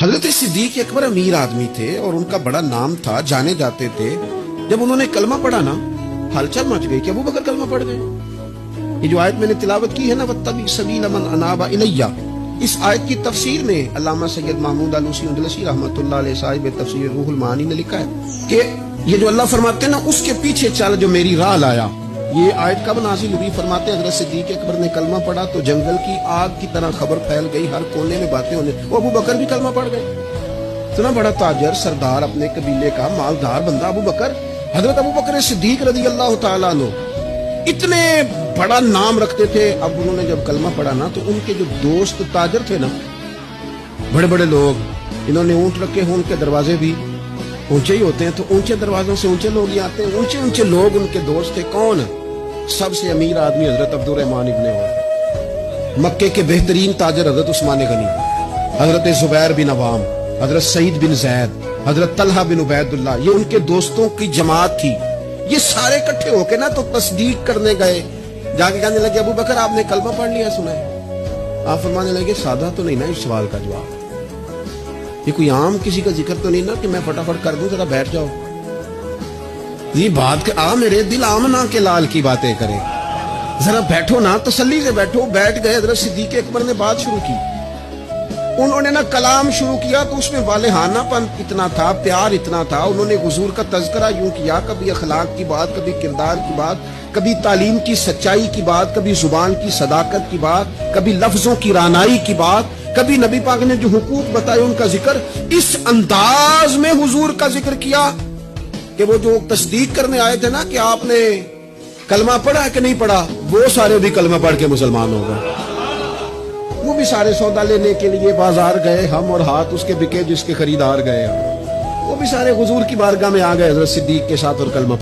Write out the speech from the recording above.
حضرت صدیق اکبر امیر آدمی تھے اور ان کا بڑا نام تھا، جانے جاتے تھے. جب انہوں نے کلمہ پڑھا نا، ہلچل مچ گئی کہ ابو بکر کلمہ پڑھ گئے. یہ جو آیت میں نے تلاوت کی ہے نا وَاتَّبِعْ سَبِيلَ مَنْ أَنَابَ إِلَيَّ، اس آیت کی تفسیر میں علامہ سید محمود آلوسی اندلسی رحمۃ اللہ علیہ صاحب تفسیر روح المعانی نے لکھا ہے کہ یہ جو اللہ فرماتے ہیں نا اس کے پیچھے چل جو میری راہ لایا، یہ آیت کب نازل ہوئی؟ فرماتے ہیں حضرت صدیق اکبر نے کلمہ پڑھا تو جنگل کی آگ کی طرح خبر پھیل گئی، ہر کونے میں باتیں ہونے. وہ ابو بکر بھی کلمہ پڑھ گئے. اتنا بڑا تاجر، سردار، اپنے قبیلے کا مالدار بندہ ابو بکر، حضرت ابو بکر صدیق رضی اللہ تعالیٰ عنہ اتنے بڑا نام رکھتے تھے. اب انہوں نے جب کلمہ پڑھا نا تو ان کے جو دوست تاجر تھے نا، بڑے بڑے لوگ، انہوں نے اونٹ رکھے ہیں، ان کے دروازے بھی اونچے ہی ہوتے ہیں، تو اونچے دروازوں سے اونچے لوگ ہی آتے ہیں. اونچے اونچے لوگ ان کے دوست تھے. کون؟ سب سے امیر آدمی حضرت عبد الرحمن ابن عوف، مکے کے بہترین تاجر حضرت عثمان غنی، حضرت زبیر بن عوام، حضرت سعید بن زید، حضرت طلحہ بن عبید اللہ، یہ ان کے دوستوں کی جماعت تھی. یہ سارے اکٹھے ہو کے نا تو تصدیق کرنے گئے. جا کے کہنے لگے ابو بکر آپ نے کلمہ پڑھ لیا، سنا ہے؟ آپ فرمانے لگے سادہ تو نہیں نا اس سوال کا جواب، یہ کوئی عام کسی کا ذکر تو نہیں نا کہ میں فٹافٹ کر دوں، ذرا بیٹھ جاؤ. یہ بات آ میرے دل آمنا کے لال کی باتیں کرے، ذرا بیٹھو نا، تسلی سے بیٹھو. بیٹھ گئے. حضرت صدیق اکبر نے بات شروع کی. انہوں نے نا کلام شروع کیا تو اس میں والہانہ پن اتنا تھا، پیار اتنا تھا. انہوں نے حضور کا تذکرہ یوں کیا، کبھی اخلاق کی بات، کبھی کردار کی بات، کبھی تعلیم کی سچائی کی بات، کبھی زبان کی صداقت کی بات، کبھی لفظوں کی رانائی کی بات، کبھی نبی پاک نے جو حقوق بتائے ان کا ذکر. اس انداز میں حضور کا ذکر کیا کہ وہ جو تصدیق کرنے آئے تھے نا کہ آپ نے کلمہ پڑھا کہ نہیں پڑھا، وہ سارے بھی کلمہ پڑھ کے مسلمان ہو گئے. وہ بھی سارے سودا لینے کے لیے بازار گئے، ہم اور ہاتھ اس کے بکے جس کے خریدار گئے. وہ بھی سارے حضور کی بارگاہ میں آ گئے حضرت صدیق کے ساتھ اور کلمہ